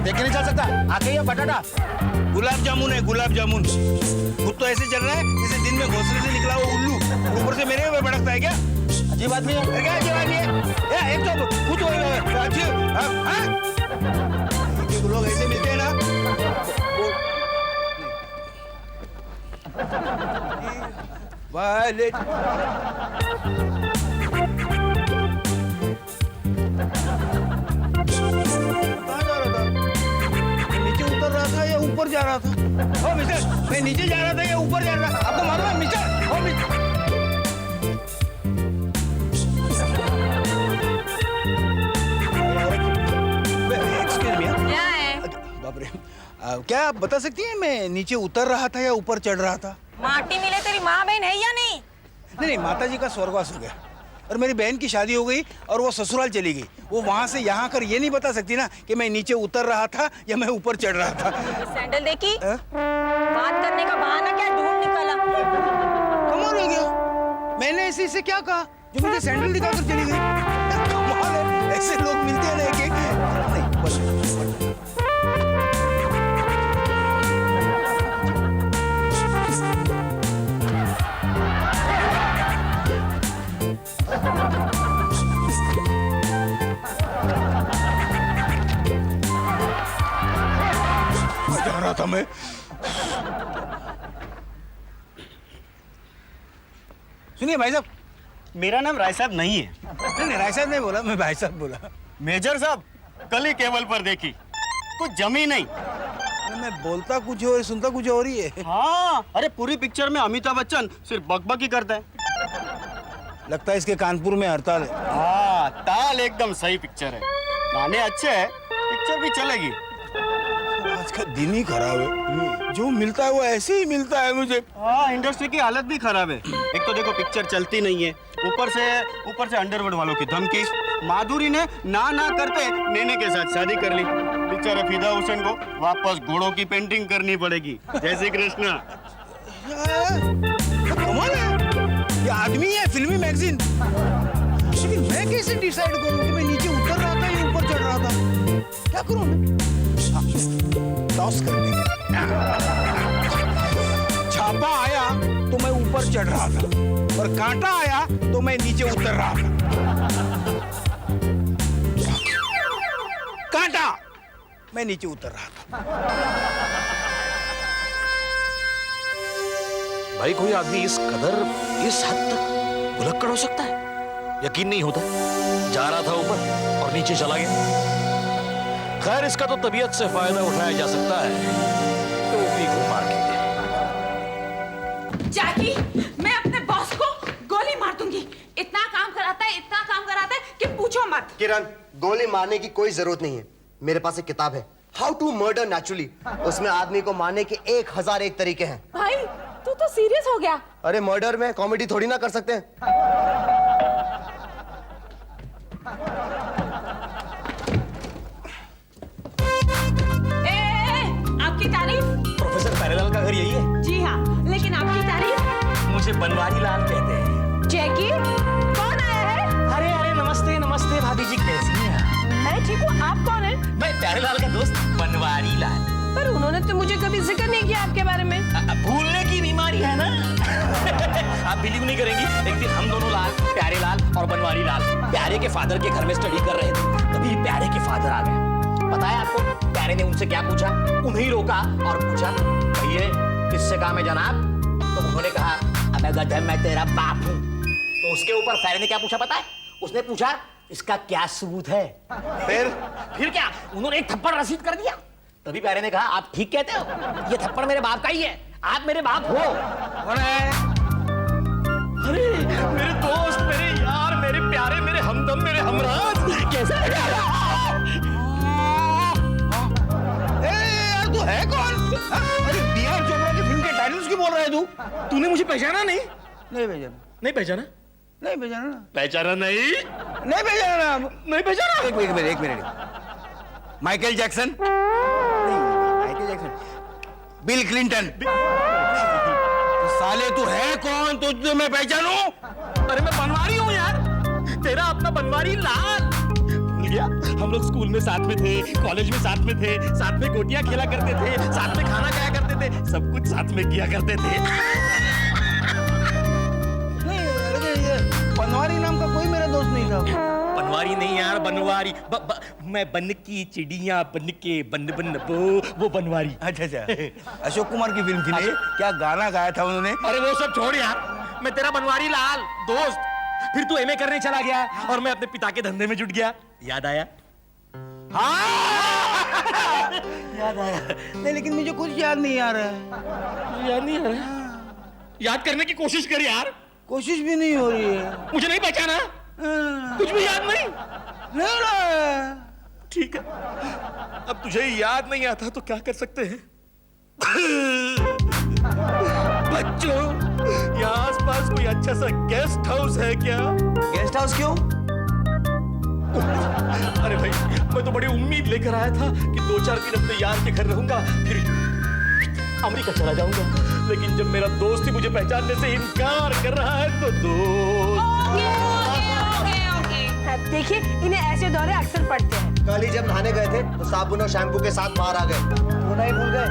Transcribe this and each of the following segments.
देख के नहीं चल सकता। आके ये बटाटा गुलाब जामुन है, गुलाब जामुन। खुद तो ऐसे चल रहा है जैसे दिन में घोंसले से निकला हुआ उल्लू, ऊपर से मेरे ऊपर भड़कता है क्या? अजीब आदमी है। क्या अजीब आदमी है? एक तो खुद हो लोग ऐसे मिलते हैं ना। वायलेट ऊपर जा रहा था। ओ मिस्टर, मैं नीचे जा रहा था या ऊपर जा रहा था? आपको मालूम है मिस्टर? ओ मिस्टर, एक्सक्यूज मी। क्या है? बाप रे, क्या आप बता सकती हैं मैं नीचे उतर रहा था या ऊपर चढ़ रहा था? माटी मिले तेरी माँ बहन है या नहीं? नहीं, माता जी का स्वर्गवास हो गया और मेरी बहन की शादी हो गई और वो ससुराल चली गई। वो वहां से यहाँ कर ये नहीं बता सकती ना कि मैं नीचे उतर रहा था या मैं ऊपर चढ़ रहा था। सैंडल देखी? बात करने का बहाना क्या ढूंढ निकला? कमाल हो गया, मैंने इसे क्या कहा जो मुझे सैंडल दिखाकर चली गई? कमाल है, ऐसे लोग मिलते हैं ना एक एक। नहीं, बस जा रहा था मैं। सुनिए भाई साहब। मेरा नाम राय साहब नहीं है। नहीं, राय साहब नहीं बोला, मैं भाई साहब बोला। मेजर साहब कल ही केबल पर देखी, कुछ जमी नहीं। अरे मैं बोलता कुछ और सुनता कुछ और ही है। हाँ, अरे पूरी पिक्चर में अमिताभ बच्चन सिर्फ बकबक ही करता है। लगता है इसके कानपुर में हड़ताल है। हाँ, ताल एकदम सही पिक्चर है, गाने अच्छे हैं, पिक्चर भी चलेगी। आज का दिन ही खराब है, जो मिलता है वो ऐसे ही मिलता है मुझे। हाँ, इंडस्ट्री की हालत भी खराब है। एक तो देखो पिक्चर चलती नहीं है, ऊपर से अंडरवर्ल्ड वालों की धमकी। माधुरी ने ना करते नेने के साथ शादी कर ली। बेचारा फिदा हुसैन को वापस घोड़ों की पेंटिंग करनी पड़ेगी। जय श्री कृष्णा। कमाल है, ये आदमी है फिल्मी मैगजीन। लेकिन मैं कैसे डिसाइड करूं कि मैं नीचे उतर रहा था या ऊपर चढ़ रहा था? क्या करूं मैं? टॉस कर देंगे। छापा आया तो मैं ऊपर चढ़ रहा था और कांटा आया तो मैं नीचे उतर रहा था। कांटा, मैं नीचे उतर रहा था। भाई कोई आदमी इस कदर इस हद तक भुलक्कड़ हो सकता है? यकीन नहीं होता। जा रहा था ऊपर और नीचे चला गया। खैर इसका तो तबीयत से फायदा उठाया जा सकता है तो ऊपरी को मार के। जैकी, मैं अपने बॉस को गोली मार दूंगी। इतना काम कराता है कि पूछो मत। किरण, गोली मारने की कोई जरूरत नहीं है। मेरे पास एक किताब है, हाउ टू मर्डर नेचुरली। उसमें आदमी को मारने के 1001 तरीके हैं। भाई तू तो सीरियस हो गया। अरे मर्डर में कॉमेडी थोड़ी ना कर सकते हैं। आपकी तारीफ? प्रोफेसर प्यारेलाल का घर यही है? जी हाँ, लेकिन आपकी तारीफ? मुझे बनवारी लाल कहते हैं। जैकी, कौन आया है? अरे नमस्ते नमस्ते भाभी जी, कैसी हैं आप? मैं ठीक हूँ, आप कौन है? मैं प्यारेलाल का दोस्त बनवारी लाल। पर उन्होंने तो मुझे कभी जिक्र नहीं किया आपके बारे में। भूलने की बीमारी है ना। आप बिलीव नहीं करेंगी, एक दिन हम दोनों लाल, प्यारे लाल और बनवारी लाल प्यारे के फादर के घर में स्टडी कर रहे थे। तभी प्यारे के फादर आ गए। पता है आपको प्यारे ने उनसे क्या पूछा? उन्हें रोका और पूछा, भैया किससे काम है जनाब? तो उन्होंने कहा, अबे गधे मैं तेरा बाप हूँ। तो उसके ऊपर प्यारे ने क्या पूछा पता है? उसने पूछा, इसका क्या सबूत है? फिर क्या? उन्होंने एक थप्पड़ रसीद कर दिया। तभी प्यारे ने कहा, आप ठीक कहते हो, ये थप्पड़ मेरे बाप का ही है, आप मेरे बाप हो। अरे मेरे दोस्त, मेरे यार, मेरे प्यारे, मेरे हमदम, मेरे हमराज, कैसा है? तू है कौन? अरे बिहार चोपड़ा की फिल्म के डायलॉग्स क्यों बोल रहा है तू? तूने मुझे पहचाना नहीं? नहीं पहचाना। नहीं पहचाना? नहीं पहचाना ना। पहचाना नहीं? नहीं पहचाना ना। नहीं पहचाना? एक मिनट। Michael Jackson? नहीं, माइकल जैक्सन। Bill Clinton? तो साले तू है कौन? तुझे मैं पहचानूं? अरे मैं बनवारी हूँ यार, तेरा अपना बनवारी लाल। किया? हम लोग स्कूल में साथ में थे, कॉलेज में साथ में थे, साथ में गोटियां खेला करते थे, साथ में खाना खाया करते थे, सब कुछ साथ में किया करते थे। नहीं, अरे ये बनवारी नाम का कोई मेरा दोस्त नहीं था। बनवारी नहीं यार, बनवारी। मैं बन की चिड़िया बन के बन बन वो बनवारी। अच्छा, अशोक कुमार की फिल्म थी ना ये? क्या गाना गाया था उन्होंने? अरे वो सब छोड़ यार, मैं तेरा बनवारी लाल दोस्त। फिर तू एमए करने चला गया और मैं अपने पिता के धंधे में जुट गया। याद आया? हाँ याद आया। नहीं, लेकिन मुझे कुछ याद नहीं आ रहा है। याद नहीं आ रहा? याद करने की कोशिश कर यार। कोशिश भी नहीं हो रही है। मुझे नहीं पहचाना? कुछ भी याद नहीं? नहीं रहा। ठीक है, अब तुझे याद नहीं आता तो क्या कर सकते हैं? बच्चों, यहाँ आसपास कोई अच्छा सा गेस्ट हाउस है क्या? गेस्ट हाउस क्यों? अरे भाई, मैं तो बड़ी उम्मीद लेकर आया था कि 2-4 दिन अपने यार के घर रहूंगा, फिर अमेरिका चला जाऊंगा। लेकिन जब मेरा दोस्त ही मुझे पहचानने से इनकार कर रहा है तो देखिए, इन्हें ऐसे दौरे अक्सर पड़ते हैं। कल ही जब नहाने गए थे तो साबुन और शैम्पू के साथ बाहर आ गए। वो नहीं भूल गए?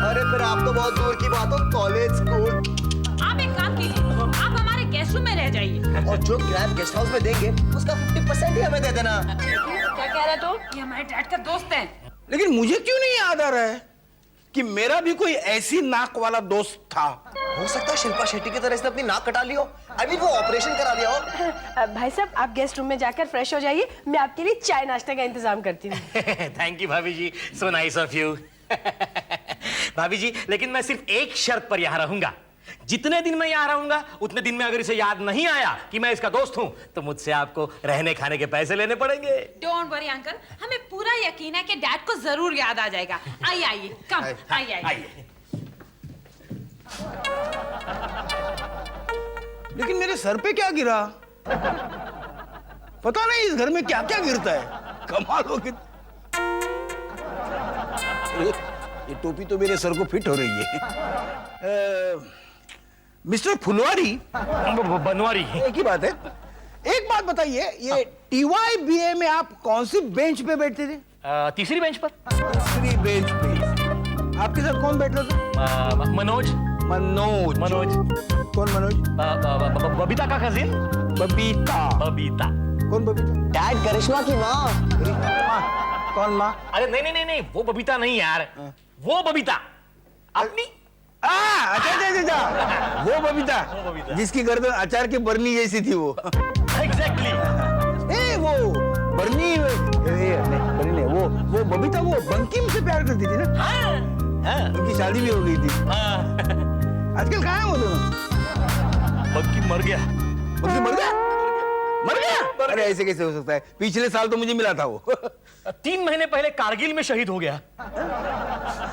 अरे फिर आप तो बहुत दूर की बात हो, कॉलेज स्कूल। आप एक काम कीजिए, आप हमारे गेस्ट रूम में रह जाइए। और जो किराया गेस्ट हाउस में देंगे उसका 50% ही हमें दे देना। क्या कह रहे तो? ये हमारे डैड का दोस्त है। लेकिन मुझे क्यों नहीं याद आ रहा है कि मेरा भी कोई ऐसी नाक वाला दोस्त था? हो सकता है शिल्पा शेट्टी की तरह इसने अपनी नाक कटा ली हो। आई मीन वो ऑपरेशन करा लिया हो। भाई साहब, आप गेस्ट रूम में जाकर फ्रेश हो जाइए, मैं आपके लिए चाय नाश्ते का इंतजाम करती हूँ। थैंक यू भाभी जी, सो नाइस ऑफ यू। भाभी जी, लेकिन मैं सिर्फ एक शर्त पर यहाँ रहूंगा। जितने दिन मैं यहाँ रहूंगा उतने दिन में अगर इसे याद नहीं आया कि मैं इसका दोस्त हूँ तो मुझसे आपको रहने खाने के पैसे लेने पड़ेंगे। डोंट वरी अंकल, हमें पूरा यकीन है कि डैड को जरूर याद आ जाएगा। आइए आइए, कम आइए आइए। लेकिन मेरे सर पे क्या गिरा? पता नहीं इस घर में क्या क्या गिरता है। कमाल हो गई। ये टोपी तो मेरे सर को फिट हो रही है। मिस्टर फुलवारी, बनवारी। एक ही बात है। एक बात बताइए, ये TYBA में आप कौन सी बेंच पे बैठते थे? तीसरी बेंच पर। तीसरी बेंच पे। आपके साथ कौन बैठ रहा था? मनोज। मनोज। कौन मनोज? बबीता का कजिन। बबीता। कौन बबीता? डैड, करिश्मा की माँ। कौन माँ? अरे नहीं, वो बबीता नहीं यार, वो बबीता अपनी। अच्छा, वो बबीता जिसकी गर्दन अचार की बरनी जैसी थी वो। एग्जैक्टली। वो बरनी, बरनी नहीं, वो बबीता वो बंकिम से प्यार करती थी ना? हाँ। उनकी शादी भी हो गई थी। आजकल कहाँ है वो दोनों? बंकिम मर गया। बंकिम मर गया? मर गया? अरे ऐसे कैसे हो सकता है? पिछले साल तो मुझे मिला था वो। 3 महीने पहले कारगिल में शहीद हो गया।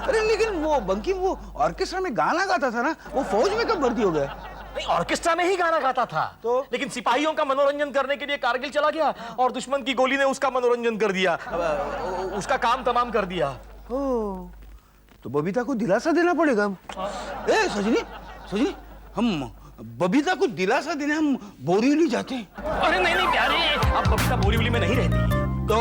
अरे लेकिन वो बंकिम वो ऑर्केस्ट्रा में गाना गाता था ना, वो फौज में कब भर्ती हो गया? नहीं, ऑर्केस्ट्रा में ही गाना गाता था तो? लेकिन सिपाहियों का मनोरंजन करने के लिए कारगिल चला गया और दुश्मन की गोली ने उसका मनोरंजन कर दिया, उसका काम तमाम कर दिया। ओ, तो बबीता को दिलासा देना पड़ेगा। ए सजनी, हम बबीता को दिलासा देने हम बोरीवली जाते हैं। अरे नहीं प्यारे, अब बबीता बोरीवली में नहीं रहती तो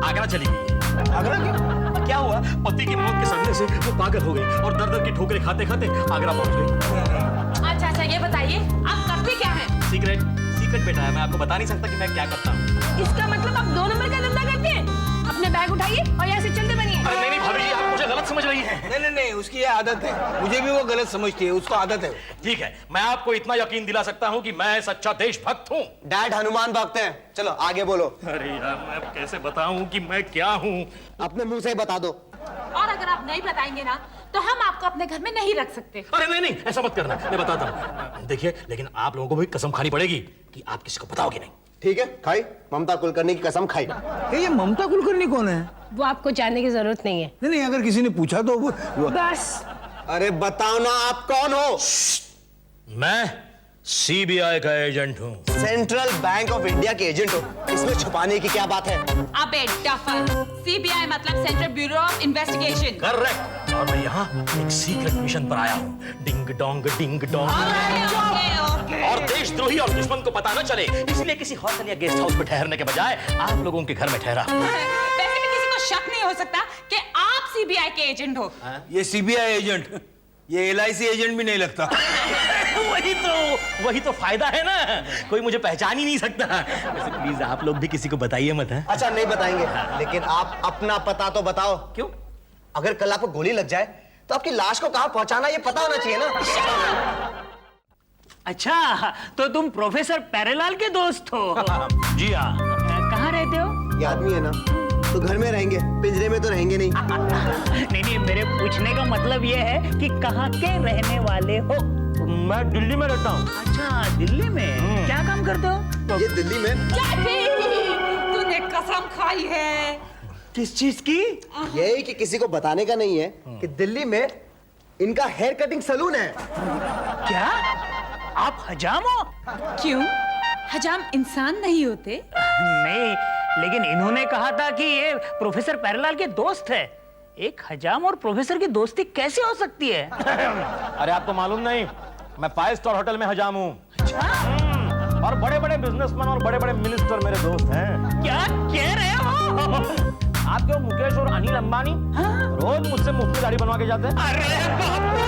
आगरा चली गई। आगरा क्यों? क्या हुआ, पति की मौत के सदमे से वो पागल हो गई और दर दर की ठोकरें खाते खाते आगरा पहुंच गई। अच्छा, ये बताइए आप करते क्या हैं? सीक्रेट बेटा है, मैं आपको बता नहीं सकता कि मैं क्या करता हूँ। इसका मतलब आप 2 नंबर का धंधा करते हैं? अपने बैग उठाइए और यहाँ से चलते बनिए। अरे नहीं भाभी जी, आप मुझे गलत समझ रही हैं। नहीं, उसकी ये आदत है। मुझे भी वो गलत समझती है, उसको आदत है। ठीक है, मैं आपको इतना यकीन दिला सकता हूँ कि मैं सच्चा देशभक्त हूँ। डैड, हनुमान भक्त हैं। चलो आगे बोलो। अरे यार, मैं अब कैसे बताऊं कि मैं क्या हूँ? अपने मुंह से ही बता दो। और अगर आप नहीं बताएंगे ना तो हम आपको अपने घर में नहीं रख सकते। अरे नहीं, ऐसा मत करना, मैं बताता हूँ। देखिए, लेकिन आप लोगों को भी कसम खानी पड़ेगी कि आप किसी को बताओगे नहीं। ठीक है, खाई। ममता कुलकर्णी की कसम खाई। ये ममता कुलकर्णी कौन है? वो आपको जानने की जरूरत नहीं है। नहीं, अगर किसी ने पूछा तो वो बस। अरे बताओ ना, आप कौन हो? मैं CBI का एजेंट हूँ। सेंट्रल बैंक ऑफ इंडिया के एजेंट हो, इसमें छुपाने की क्या बात है? अबे डफर, CBI मतलब central bureau of investigation. Correct. और मैं यहाँ एक सीक्रेट मिशन पर आया हूँ। Ding dong ding dong. और देशद्रोही और दुश्मन को पता न चले, इसलिए किसी होटल या गेस्ट हाउस में ठहरने के बजाय आप लोगों के घर में ठहरा। वैसे भी किसी को शक नहीं हो सकता कि आप सीबीआई के एजेंट हो। ये सीबीआई एजेंट, ये एलआईसी एजेंट भी नहीं लगता। वही तो फायदा है ना, कोई मुझे पहचान ही नहीं सकता। वैसे प्लीज आप लोग भी किसी को बताइए मत। है अच्छा नहीं बताएंगे, लेकिन आप अपना पता तो बताओ। क्यों? अगर कल आपको गोली लग जाए तो आपकी लाश को कहां पहुंचाना ये पता होना चाहिए ना। अच्छा, तो तुम प्रोफेसर प्यारेलाल के दोस्त हो? जी हाँ। कहाँ रहते हो? ये आदमी है ना, तो घर में रहेंगे, पिंजरे में तो रहेंगे नहीं। नहीं, मेरे पूछने का मतलब ये है कि कहाँ के रहने वाले हो? मैं दिल्ली में रहता हूँ। अच्छा, दिल्ली में क्या काम करते हो? ये दिल्ली में तूने कसम खाई है। किस चीज की? यही कि किसी को बताने का नहीं है कि दिल्ली में इनका हेयर कटिंग सैलून है। क्या आप हजाम हो? क्यों? हजाम इंसान नहीं होते? नहीं, लेकिन इन्होंने कहा था कि ये प्रोफेसर प्यारेलाल के दोस्त है। एक हजाम और प्रोफेसर की दोस्ती कैसे हो सकती है? अरे आपको मालूम नहीं, मैं 5 स्टार होटल में हजाम हूँ। और बड़े बड़े बिजनेसमैन और बड़े बड़े मिनिस्टर मेरे दोस्त हैं। क्या कह रहे हो? आपके मुकेश और अनिल अंबानी रोज मुझसे मुफ्त में दाढ़ी बनवा के जाते हैं। अरे बापू!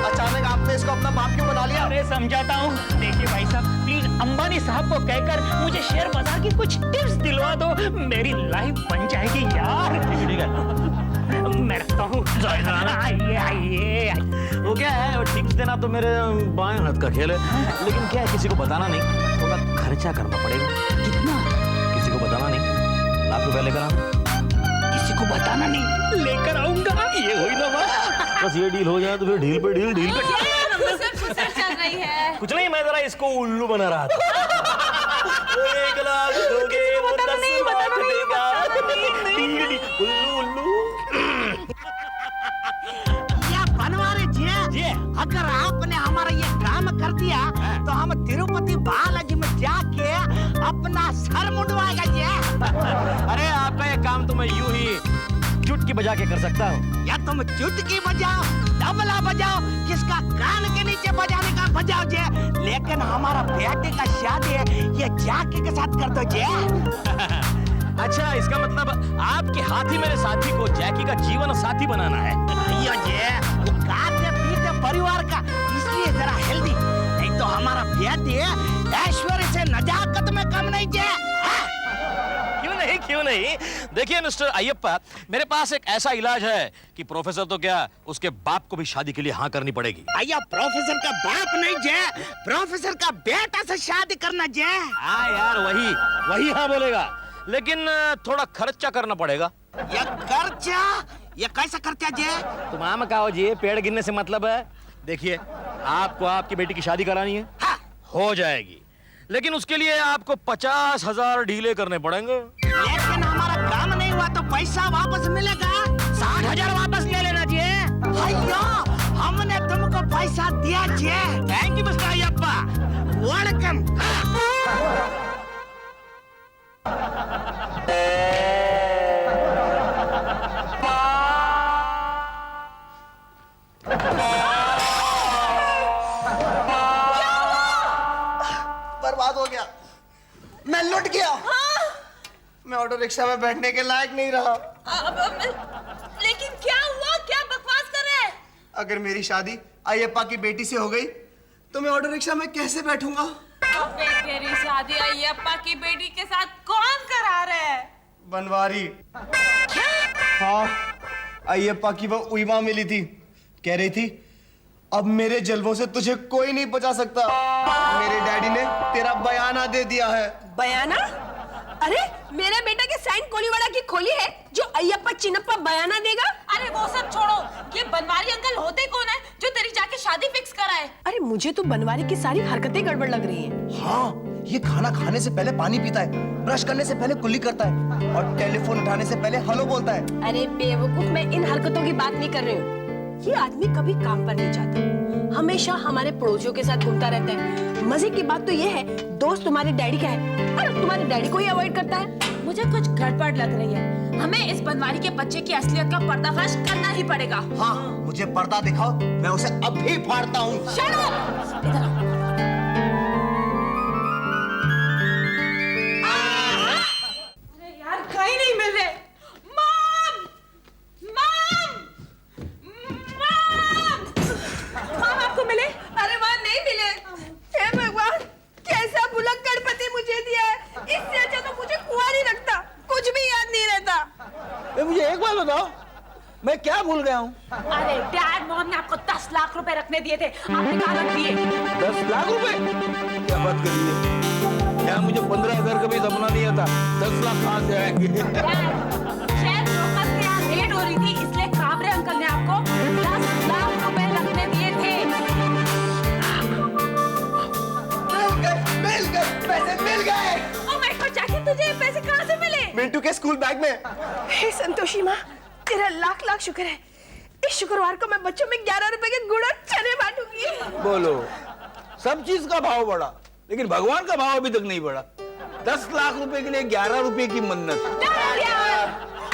अचानक आपने इसको अपना बाप क्यों बना लिया? अरे समझाता हूँ। देखिए भाई साहब, प्लीज अंबानी साहब को कहकर मुझे शेयर बाजार की कुछ टिप्स दिलवा दो, मेरी लाइफ बन जाएगी यार। ठीक है, मैं रखता हूँ। आइए। वो क्या है, वो टिप्स देना तो मेरे बाएं हाथ का खेल है, लेकिन क्या है किसी को बताना नहीं, थोड़ा खर्चा करना पड़ेगा। कितना? किसी को बताना नहीं, लाख रुपए लेकर आना। किसी को बताना नहीं, लेकर आऊंगा। ये हुई ना बात। बस ये डील हो जाए तो फिर डील पे डील डील पे फुसर चल रही है। कुछ नहीं, मैं जरा इसको उल्लू बना रहा था। वो 1 लाख दोगे, वो 10 लाख देगा। उल्लू उल्लू। या बनवारी जी, अगर आपने हमारा ये काम कर दिया तो हम तिरुपति बालाजी में जाके अपना सर मुंडवाएगा ये। अरे आपका ये काम तो मैं यूं ही चुटकी बजा के कर सकता हूँ। या तुम चुटकी बजाओ, तबला बजाओ, किसका कान के नीचे बजाने का बजाओ जे, लेकिन हमारा बेटे का शादी है ये जाके के साथ कर दो जे। अच्छा, इसका मतलब आपके हाथी मेरे साथी को जैकी का जीवन साथी बनाना है। यो जे, वो खाते पीते परिवार का, इसलिए जरा हेल्दी, नहीं तो हमारा बेटे ऐश्वर्य से नजाकत में कम नहीं जे। क्यों नहीं? देखिए मिस्टर अय्यप्पा, मेरे पास एक ऐसा इलाज है कि प्रोफेसर तो क्या, उसके बाप को भी शादी के लिए हाँ करनी पड़ेगी। अय्या प्रोफेसर का बाप नहीं जे, प्रोफेसर का बेटा से शादी करना जे। हाँ यार, वही हाँ बोलेगा, लेकिन थोड़ा खर्चा करना पड़ेगा। ये खर्चा, ये कैसा खर्चा जे? तुम आम कहो जी, पेड़ गिनने से मतलब है। देखिए, आपको आपकी बेटी की शादी करानी है, हाँ। हो जाएगी, लेकिन उसके लिए आपको 50,000 ढीले करने पड़ेंगे। लेकिन हमारा काम नहीं हुआ तो पैसा वापस मिलेगा? 60,000 वापस ले लेना जी। अय्या, हमने तुमको पैसा दिया जे। Thank you mister Ayyappa. Welcome. बर्बाद हो गया, मैं लुट गया। मैं ऑटो रिक्शा में बैठने के लायक नहीं रहा। लेकिन क्या हुआ? क्या बकवास कर रहे हैं? अगर मेरी शादी अय्यप्पा की बेटी से हो गई तो मैं ऑटो रिक्शा में कैसे बैठूंगा? अबे तेरी शादी अय्यप्पा की बेटी के साथ कौन करा रहा है? बनवारी। हाँ, अय्यप्पा की वो उइमा मिली थी, कह रही थी अब मेरे जलवों से तुझे कोई नहीं बचा सकता। मेरे डैडी ने तेरा बयाना दे दिया है। बयाना? अरे मेरे बेटा के साइन कोलीवाड़ा की खोली है जो अय्यप्पा चिन्नप्पा बयाना देगा। अरे वो सब छोड़ो, ये बनवारी अंकल होते कौन है जो तेरी जाके शादी फिक्स कराए? अरे मुझे तो बनवारी की सारी हरकतें गड़बड़ लग रही हैं। हाँ, ये खाना खाने से पहले पानी पीता है, ब्रश करने से पहले कुल्ली करता है और टेलीफोन उठाने से पहले हेलो बोलता है। अरे बेवकूफ, मैं इन हरकतों की बात नहीं कर रही हूँ। ये आदमी कभी काम पर नहीं जाता, हमेशा हमारे पड़ोसियों के साथ घूमता रहता है। मजे की बात तो ये है, दोस्त तुम्हारे डैडी का है और तुम्हारे डैडी को ही अवॉइड करता है। मुझे कुछ गड़बड़ लग रही है। हमें इस बनवारी के बच्चे की असलियत का पर्दाफाश करना ही पड़ेगा। हाँ, मुझे पर्दा दिखाओ, मैं उसे अभी फाड़ता हूँ। Shut up! इधर आओ। अरे यार कहीं नहीं मिल रहे। मॉम! मॉम! मॉम! मॉम आपको मिले? अरे वहाँ नहीं मिले। हे भगवान, कैसा भुलक्कड़ पति मुझे दिया है। इससे अच्छा तो मुझे कुंवारी रखता, कुछ भी याद नहीं रहता। मुझे एक बात बताओ, मैं क्या भूल गया हूँ? अरे डैड मॉम ने आपको 10 लाख रुपए रखने दिए थे, आपने कहाँ रख दिए? 10 लाख रुपए? क्या बात कर रही है? क्या मुझे 15,000 का भी सपना नहीं आता? 10 लाख कहाँ से आएंगे? डैड, शायद ब्रोकर से यहाँ भेंट हो रही थी, इसलिए काबरे अंकल ने आपको 10 लाख रुपए रखने दिए थे। मिल गए, पैसे मिल गए। ओ माय गॉड, जाके तुझे ये पैसे कहाँ से मिले? मिंटू के स्कूल बैग में। हे संतोषी माँ, तेरा लाख लाख शुक्र है। इस शुक्रवार को मैं बच्चों में 11 रुपए के गुड़ और चने बांटूंगी। बोलो, सब चीज का भाव बढ़ा, लेकिन भगवान का भाव अभी तक नहीं बढ़ा। 10 लाख रुपए के लिए 11 रुपए की मन्नत।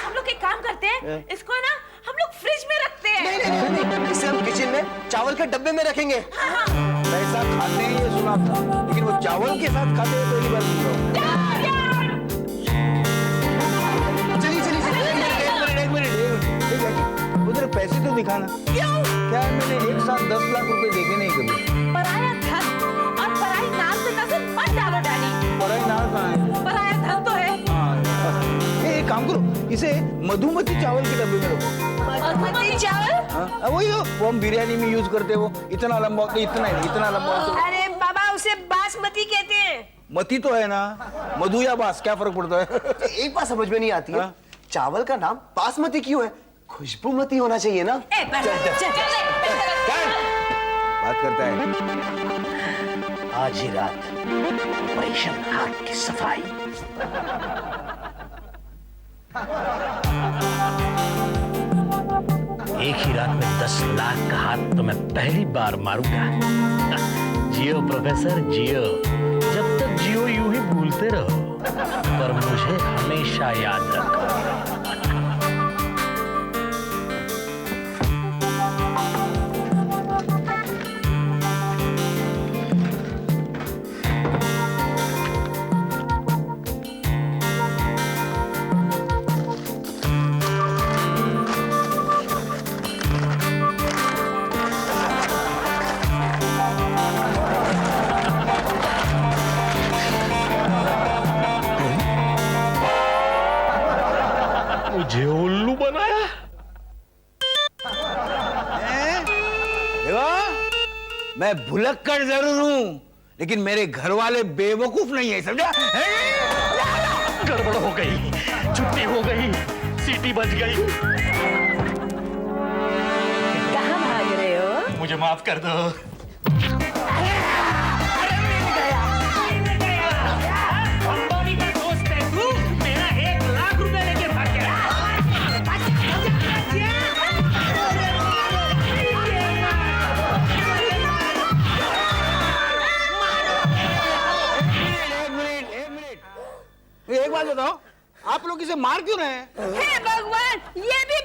हम लोग एक काम करते हैं, इसको ना हम लोग फ्रिज में रखते हैं। नहीं, इसे हम किचन में चावल के डब्बे में रखेंगे। पैसा खाते हैं ये सुना था, लेकिन वो चावल के साथ खाते हैं पहली बार सुन रहा हूँ। एक मिनट, उधर पैसे तो दिखाना। क्यों? क्या मैंने एक साथ 10 लाख रुपए देखे नहीं कभी? पराया धन और पराई नाल से नजर मत डालो डैडी। पराई नाल कहाँ है? पराया धन तो है। एक काम करो, इसे मधुमती चावल के डब्बे में रखो। बासमती चावल? हाँ, वही वो हम बिरयानी में यूज करते हो, इतना लंबा, इतना लंबा। अरे बाबा, उसे बासमती कहते हैं। मती तो है ना, मधु या बास, क्या फर्क पड़ता है? एक बात समझ में नहीं आती है, हाँ? चावल का नाम बासमती क्यों है? खुशबूमती होना चाहिए ना। बात करता है। आज ही रात ऑपरेशन हाथ की सफाई। एक ही रात में 10 लाख का हाथ तो मैं पहली बार मारूंगा। जियो प्रोफेसर जियो, जब तक जियो यूं ही भूलते रहो, पर मुझे हमेशा याद रखो। मुझे उल्लू बनाया। देखो, मैं भुलक्कड़ जरूर हूँ, लेकिन मेरे घर वाले बेवकूफ नहीं है, समझा? गड़बड़ हो गई, छुट्टी हो गई, सीटी बज गई। कहाँ भाग रहे हो? मुझे माफ कर दो। अंबानी का दोस्त है तू, मेरा 1 लाख रुपए लेके भाग गया। एक बात बताओ, आप लोग इसे मार क्यों रहे हैं? हे भगवान, ये भी